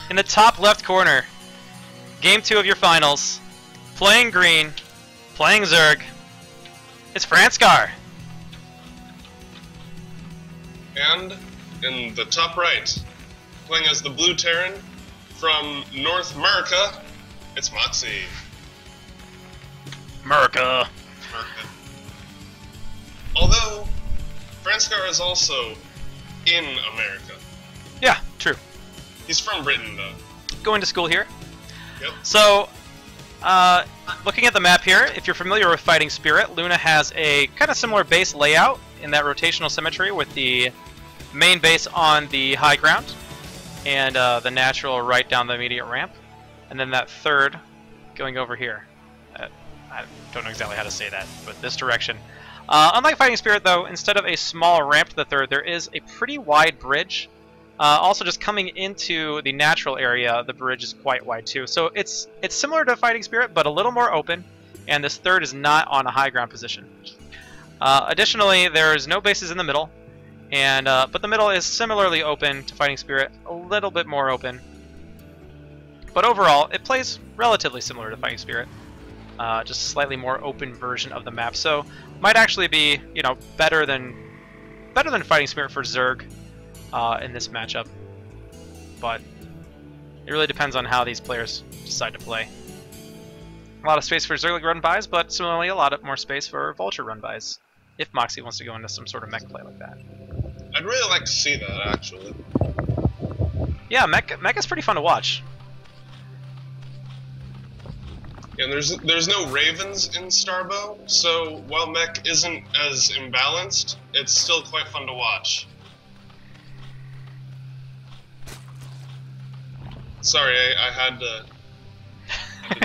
In the top left corner, Game 2 of your finals, playing green, playing Zerg, it's Franscar. And in the top right, playing as the Blue Terran from North America, it's Moxie. America. Although, Franscar is also in America. Yeah, true. He's from Britain, though. Going to school here. Yep. So, looking at the map here, if you're familiar with Fighting Spirit, Luna has a kind of similar base layout in that rotational symmetry with the main base on the high ground and the natural right down the immediate ramp, and then that third going over here. I don't know exactly how to say that, but this direction. Unlike Fighting Spirit, though, instead of a small ramp to the third, there is a pretty wide bridge. Also, just coming into the natural area, the bridge is quite wide too. So it's similar to Fighting Spirit, but a little more open, and this third is not on a high ground position. Additionally, there's no bases in the middle, and but the middle is similarly open to Fighting Spirit, a little bit more open. But overall, it plays relatively similar to Fighting Spirit, just a slightly more open version of the map. So might actually be, you know, better than Fighting Spirit for Zerg in this matchup. But it really depends on how these players decide to play. A lot of space for Zerg run-bys, but similarly a lot more space for Vulture run-bys, if Moxie wants to go into some sort of mech play like that. I'd really like to see that, actually. Yeah, mech is pretty fun to watch. And there's no Ravens in Starbow, so while mech isn't as imbalanced, it's still quite fun to watch. Sorry, I had to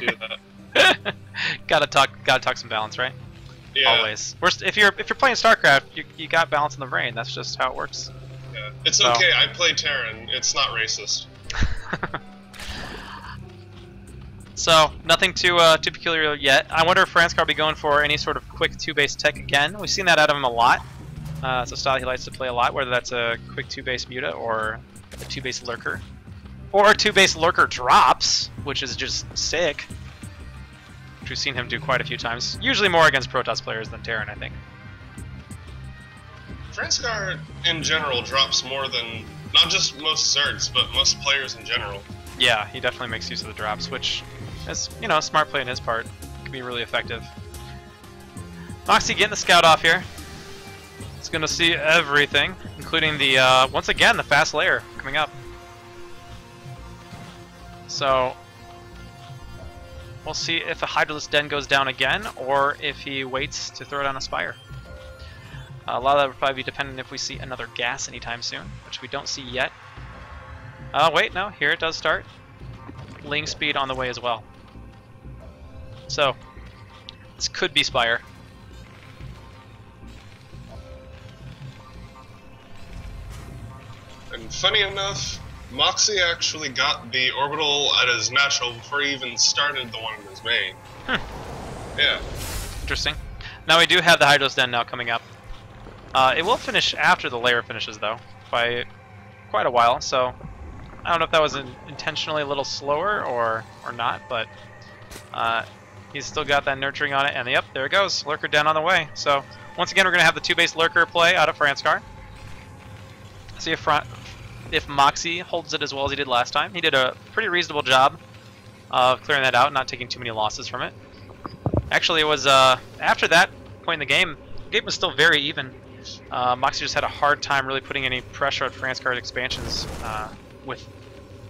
do that. gotta talk some balance, right? Yeah. Always. If you're playing StarCraft, you got balance in the brain. That's just how it works. Yeah. It's okay. I play Terran. It's not racist. So nothing too peculiar yet. I wonder if Franscar will be going for any sort of quick 2-base tech again. We've seen that out of him a lot. It's a style he likes to play a lot, whether that's a quick 2-base muta or a 2-base lurker. Or 2-base lurker drops, which is just sick. Which we've seen him do quite a few times. Usually more against Protoss players than Terran, I think. Franscar, in general, drops more than, not just most Zergs, but most players in general. Yeah, he definitely makes use of the drops, which is, you know, a smart play on his part. Can be really effective. Moxie getting the scout off here. He's going to see everything, including the, once again, the fast layer coming up. So, we'll see if a Hydralisk Den goes down again, or if he waits to throw down a Spire. A lot of that will probably be dependent if we see another gas anytime soon, which we don't see yet. Wait, no, here it does start. Ling speed on the way as well. So, this could be Spire. And funny enough, Moxie actually got the orbital at his natural before he even started the one in his main. Yeah. Interesting. Now we do have the Hydralisk Den now coming up. It will finish after the layer finishes, though, by quite a while, so I don't know if that was intentionally a little slower or not, but he's still got that nurturing on it, and yep, there it goes. Lurker Den on the way. So once again, we're going to have the 2-base Lurker play out of Franscar. See if Moxie holds it as well as he did last time. He did a pretty reasonable job of clearing that out, not taking too many losses from it. Actually, it was after that point in the game was still very even. Moxie just had a hard time really putting any pressure on Franscar's expansions with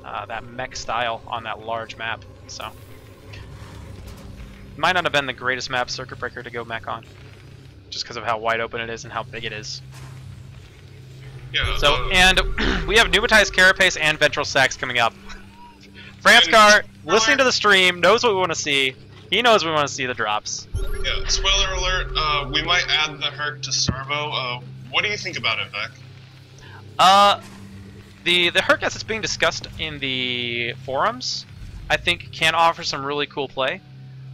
that mech style on that large map. So, it might not have been the greatest map Circuit Breaker to go mech on, just because of how wide open it is and how big it is. Yeah, so, and we have Pneumatized Carapace and Ventral Sacs coming up. Franscar, listening to the stream, knows what we want to see. He knows we want to see the drops. Yeah, spoiler alert, we might add the Herc to Starbow. What do you think about it, Beck? The Herc as it's being discussed in the forums, I think can offer some really cool play.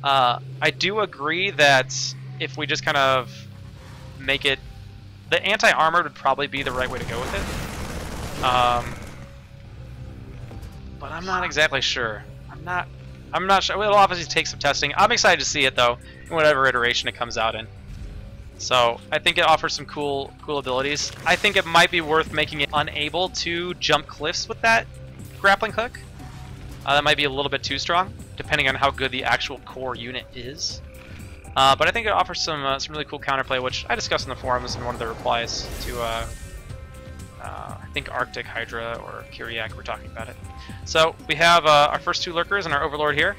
I do agree that if we just kind of make it, the anti-armored would probably be the right way to go with it. but I'm not exactly sure. I'm not sure. It'll obviously take some testing. I'm excited to see it though, in whatever iteration it comes out in. So I think it offers some cool abilities. I think it might be worth making it unable to jump cliffs with that grappling hook. That might be a little bit too strong, depending on how good the actual core unit is. But I think it offers some really cool counterplay, which I discussed in the forums in one of the replies to I think Arctic Hydra or Kyriak were talking about it. So we have our first 2 lurkers and our Overlord here.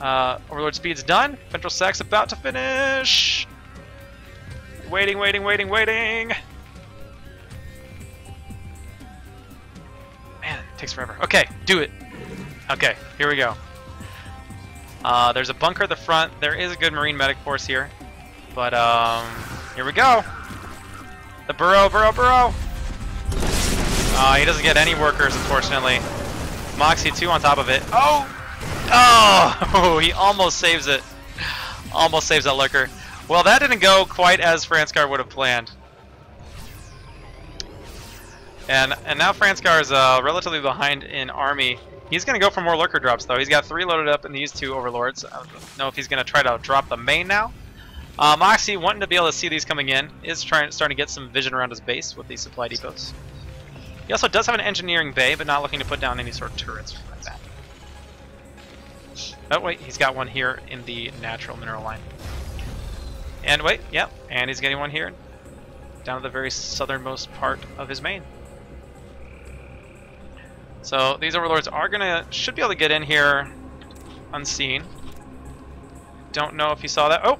Overlord speed's done. Ventral Sac's about to finish. Waiting. Man, it takes forever. Okay, do it. Okay, here we go. There's a bunker at the front. There is a good Marine medic force here. But, here we go. The burrow. He doesn't get any workers, unfortunately. Moxie 2 on top of it. Oh, he almost saves it. Almost saves that lurker. Well, that didn't go quite as Franscar would have planned. And now Franscar is relatively behind in army. He's going to go for more lurker drops, though. He's got 3 loaded up in these 2 overlords. I don't know if he's going to try to drop the main now. Moxie, wanting to be able to see these coming in, is starting to get some vision around his base with these supply depots. He also does have an engineering bay, but not looking to put down any sort of turrets like that. Oh, wait, he's got one here in the natural mineral line. And wait, yep, and he's getting one here down to the very southernmost part of his main. So these overlords should be able to get in here unseen. Don't know if you saw that. Oh,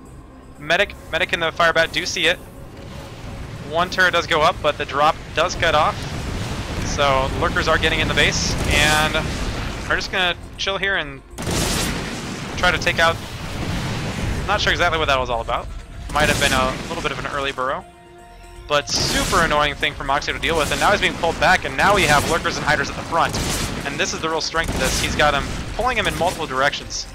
medic and the firebat do see it. One turret does go up, but the drop does cut off. So lurkers are getting in the base, and we're just gonna chill here and try to take out. I'm not sure exactly what that was all about. Might have been a little bit of an early burrow, but super annoying thing for Moxie to deal with. And now he's being pulled back, and now we have lurkers and hiders at the front. And this is the real strength of this. He's got him pulling him in multiple directions,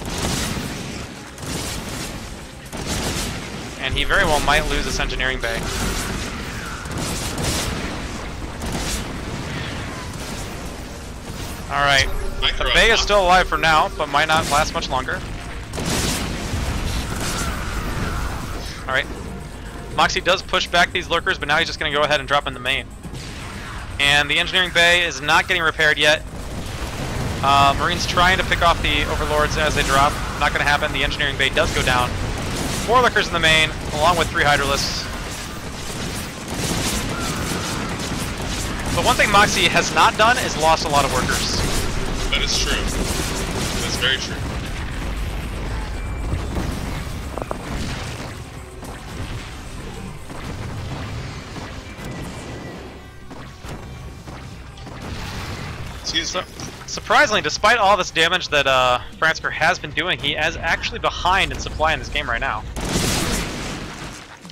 and he very well might lose this engineering bay. Alright, the bay is still alive for now, but might not last much longer. Alright, Moxie does push back these lurkers, but now he's just going to go ahead and drop in the main. And the engineering bay is not getting repaired yet. Marines trying to pick off the overlords as they drop. Not going to happen. The engineering bay does go down. 4 lurkers in the main, along with 3 hydralisks. But one thing Moxie has not done is lost a lot of workers. That is true. That is very true. Surprisingly, despite all this damage that Franscar has been doing, he is actually behind in supply in this game right now.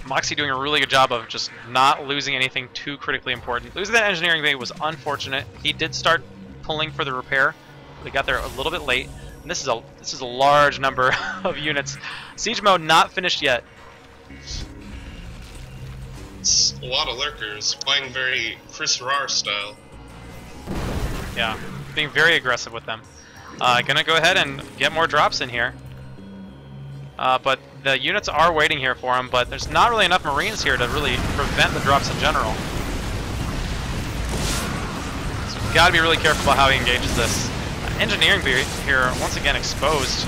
Moxie doing a really good job of just not losing anything too critically important. Losing that engineering bay was unfortunate. He did start pulling for the repair. They got there a little bit late. And this is a large number of units. Siege mode not finished yet. It's a lot of lurkers, playing very Chris Rar style. Yeah, being very aggressive with them. Gonna go ahead and get more drops in here. But the units are waiting here for him, but there's not really enough Marines here to really prevent the drops in general. So we've got to be really careful about how he engages this. Engineering here, once again, exposed.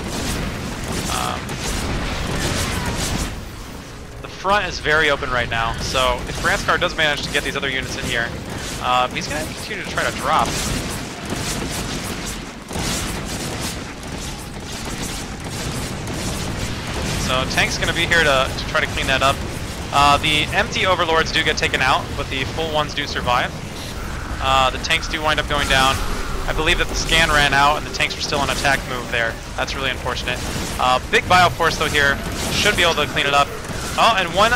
The front is very open right now, so if Franscar does manage to get these other units in here, he's going to continue to try to drop. So tank's going to be here to try to clean that up. The empty overlords do get taken out, but the full ones do survive. The tanks do wind up going down. I believe that the scan ran out and the tanks were still on attack move there. That's really unfortunate. Big bioforce though here. Should be able to clean it up. Oh, and one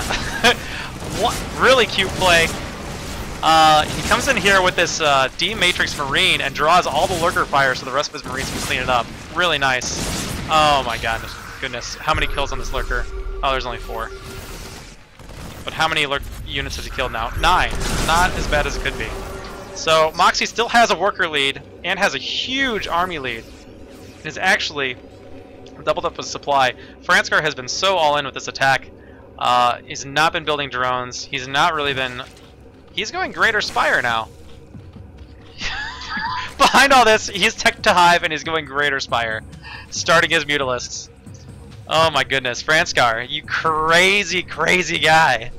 really cute play. He comes in here with this D-Matrix Marine and draws all the lurker fire so the rest of his Marines can clean it up. Really nice. Oh my goodness. How many kills on this lurker? Oh, there's only 4. But how many units has he killed now? 9. Not as bad as it could be. So Moxie still has a worker lead and has a huge army lead. It is actually doubled up with supply. Franscar has been so all in with this attack. He's not been building drones. He's not really been... He's going Greater Spire now. Behind all this, he's tech to Hive and he's going Greater Spire. Starting his Mutalisks. Oh my goodness, Franscar, you crazy, crazy guy.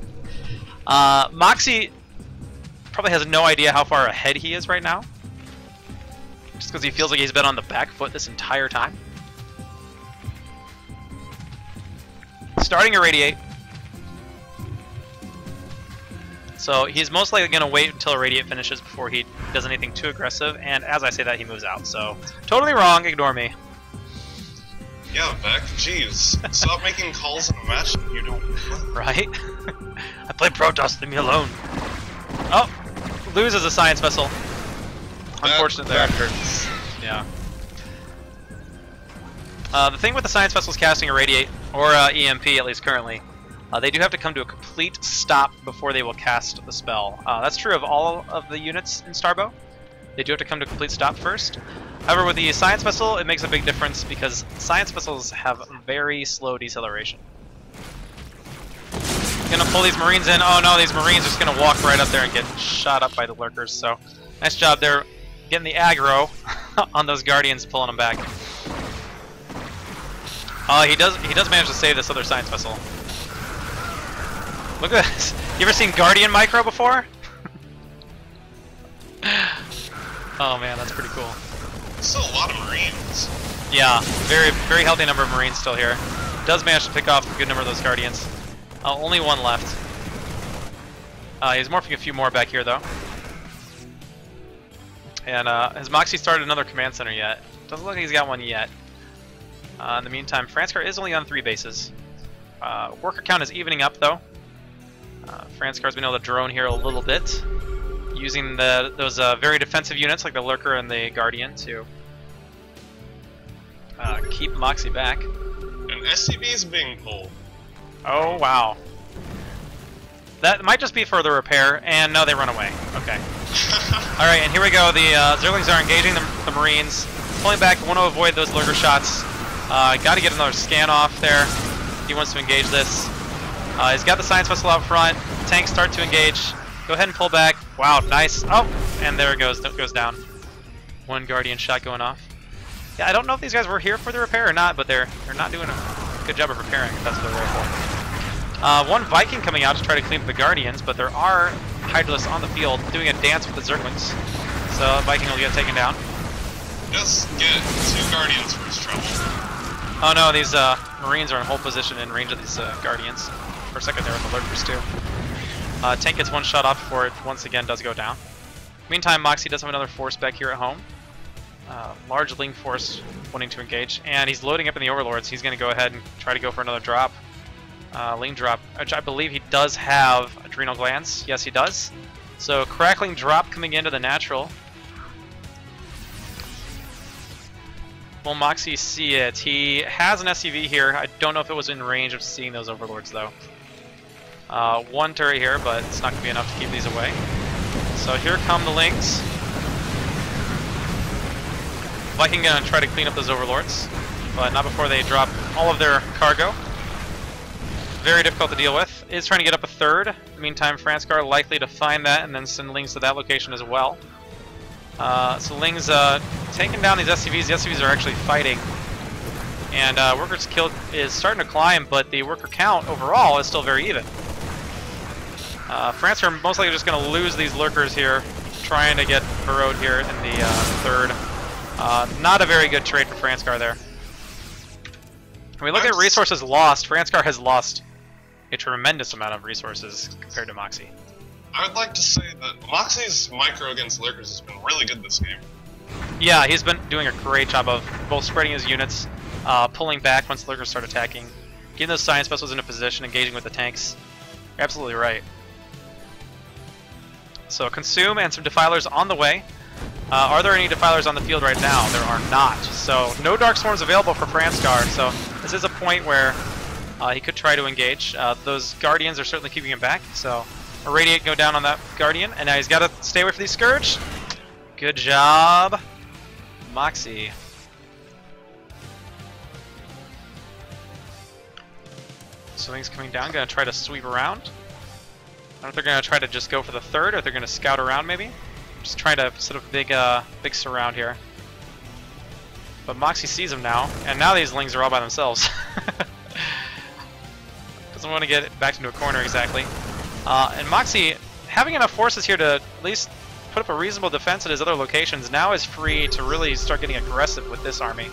Moxie probably has no idea how far ahead he is right now. Just because he feels like he's been on the back foot this entire time. Starting Irradiate. So he's most likely going to wait until Irradiate finishes before he does anything too aggressive, and as I say that, he moves out. So, totally wrong, ignore me. Yeah, Beck, jeez. Stop making calls in a match that you don't... Right? I play Protoss, leave me alone. Oh, loses a Science Vessel. Unfortunate there. That hurts. Yeah. The thing with the Science Vessels casting Irradiate, or EMP at least currently, they do have to come to a complete stop before they will cast the spell. That's true of all of the units in Starbow. They do have to come to a complete stop first. However, with the Science Vessel, it makes a big difference because Science Vessels have very slow deceleration. Gonna pull these Marines in. Oh no, these Marines are just gonna walk right up there and get shot up by the Lurkers. So, nice job there getting the aggro on those Guardians, pulling them back. He does manage to save this other Science Vessel. Look at this. You ever seen Guardian Micro before? Oh man, that's pretty cool. Still a lot of Marines. Yeah, very healthy number of Marines still here. Does manage to pick off a good number of those Guardians. Only one left. He's morphing a few more back here though. And has Moxie started another command center yet? Doesn't look like he's got one yet. In the meantime, Franscar is only on 3 bases. Worker count is evening up though. Franscar's been able to drone here a little bit, using those very defensive units like the Lurker and the Guardian to keep Moxie back. And SCV is being pulled. Oh wow. That might just be for the repair, and no, they run away. Okay. Alright, and here we go. The Zerglings are engaging the Marines. Pulling back, want to avoid those Lurker shots. Got to get another scan off there. He wants to engage this. He's got the Science Vessel out front. Tanks start to engage. Go ahead and pull back. Wow, nice. Oh, and there it goes. It goes down. One Guardian shot going off. Yeah, I don't know if these guys were here for the repair or not, but they're not doing a good job of repairing if that's what they're there for. One Viking coming out to try to clean up the Guardians, but there are Hydralisks on the field doing a dance with the Zerglings. So Viking will get taken down. Just get 2 Guardians for his trouble. Oh no, these Marines are in hold position in range of these Guardians. For a second there with the Lurkers too. Tank gets one shot off before it once again does go down. Meantime, Moxie does have another force back here at home. Large Ling force wanting to engage, and he's loading up in the Overlords. He's going to go ahead and try to go for another drop. Ling drop, which I believe he does have Adrenal Glands. Yes, he does. So Crackling drop coming into the natural. Will Moxie see it? He has an SCV here. I don't know if it was in range of seeing those Overlords though. One turret here, but it's not going to be enough to keep these away. So here come the Lings. Viking going to try to clean up those Overlords, but not before they drop all of their cargo. Very difficult to deal with. Is trying to get up a third. Meantime, Franscar likely to find that and then send Lings to that location as well. So Ling's taking down these SCVs. The SCVs are actually fighting. And Workers Killed is starting to climb, but the worker count overall is still very even. Franscar most likely just going to lose these Lurkers here, trying to get burrowed here in the third. Not a very good trade for Franscar there. When we look at resources lost, Franscar has lost a tremendous amount of resources compared to Moxie. I would like to say that Moxie's micro against Lurkers has been really good this game. Yeah, he's been doing a great job of both spreading his units, pulling back once Lurkers start attacking, getting those Science Vessels into position, engaging with the tanks. You're absolutely right. So Consume and some Defilers on the way. Are there any Defilers on the field right now? There are not. So no Dark Swarms available for Franscar, so this is a point where he could try to engage. Those Guardians are certainly keeping him back, so Irradiate go down on that Guardian, and now he's got to stay away from these Scourge. Good job, Moxie. So Ling's coming down, gonna try to sweep around. I don't know if they're gonna try to just go for the third, or if they're gonna scout around maybe. Just trying to set up a big surround here. But Moxie sees him now, and now these Lings are all by themselves. Doesn't want to get backed into a corner exactly. And Moxie, having enough forces here to at least put up a reasonable defense at his other locations, now is free to really start getting aggressive with this army.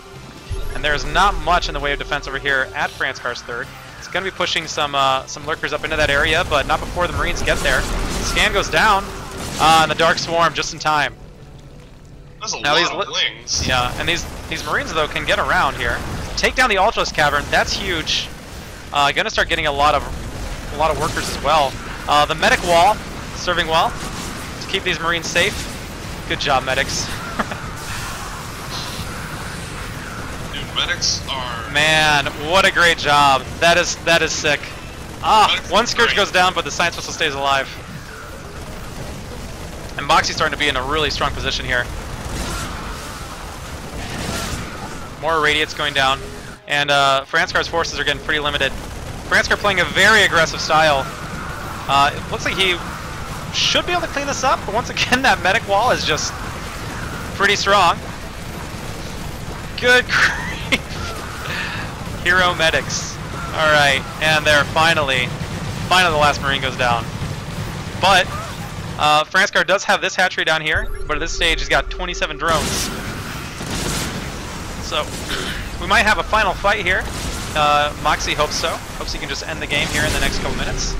And there's not much in the way of defense over here at Franscar's third. It's going to be pushing some lurkers up into that area, but not before the Marines get there. Scan goes down, and the Dark Swarm just in time. That's a lot of Lings. Yeah, and these Marines, though, can get around here. Take down the Ultralis Cavern, that's huge. Gonna start getting a lot of workers as well. The medic wall serving well to keep these Marines safe. Good job, medics. Dude, medics are... Man, what a great job. That is sick. One Scourge goes down, but the Science Vessel stays alive. And Moxie's starting to be in a really strong position here. More Irradiates going down. And Franscar's forces are getting pretty limited. Franscar playing a very aggressive style. It looks like he should be able to clean this up, but once again, that medic wall is just pretty strong. Good grief. Hero medics. Alright, and there finally the last Marine goes down. But Franscar does have this hatchery down here, but at this stage he's got 27 drones. So we might have a final fight here. Moxie hopes so. Hopes he can just end the game here in the next couple minutes.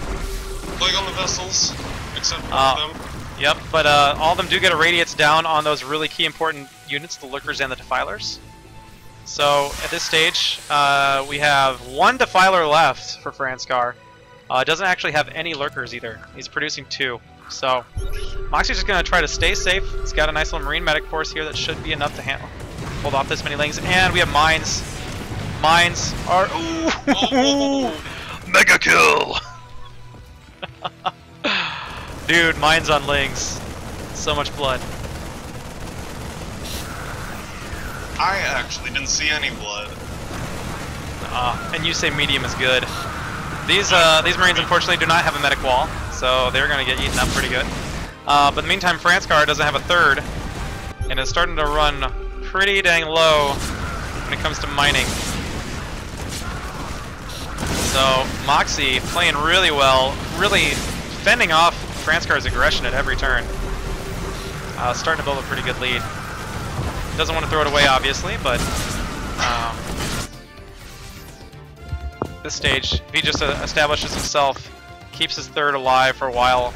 Plague on the vessels, except for them. Yep, but all of them do get Irradiates down on those really key important units, the Lurkers and the Defilers. So at this stage, we have one Defiler left for Franscar. Doesn't actually have any Lurkers either. He's producing 2. So Moxie's just going to try to stay safe. He's got a nice little Marine medic force here that should be enough to hold off this many Lings. And we have mines. Mines are... Ooh! Mega kill! Dude, mines on Lings. So much blood. I actually didn't see any blood. And you say medium is good. These Marines unfortunately do not have a medic wall, so they're going to get eaten up pretty good. But in the meantime, Franscar doesn't have a third, and is starting to run pretty dang low when it comes to mining. So Moxie playing really well, really fending off Franscar's aggression at every turn. Starting to build a pretty good lead. Doesn't want to throw it away, obviously, but this stage, if he just establishes himself, keeps his third alive for a while,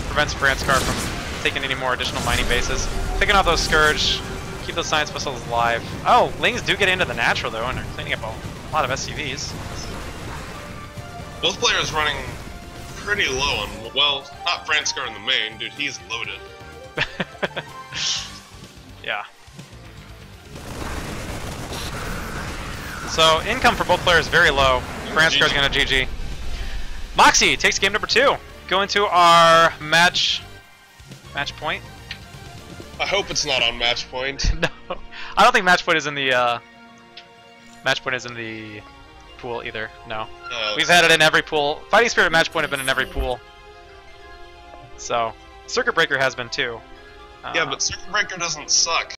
prevents Franscar from taking any more additional mining bases, picking off those Scourge, keep those Science Vessels alive. Oh, Lings do get into the natural though, and they're cleaning up a lot of SCVs. Both players running pretty low on, well, not Franscar in the main, dude, he's loaded. Yeah. So, income for both players very low. Franscar's gonna GG. Moxie takes game number 2. Go into our match point. I hope it's not on match point. No, I don't think match point is in the pool either. No, we've had it in every pool. Fighting Spirit and match point have been in every pool. So, Circuit Breaker has been too. Yeah, but Circuit Breaker doesn't suck.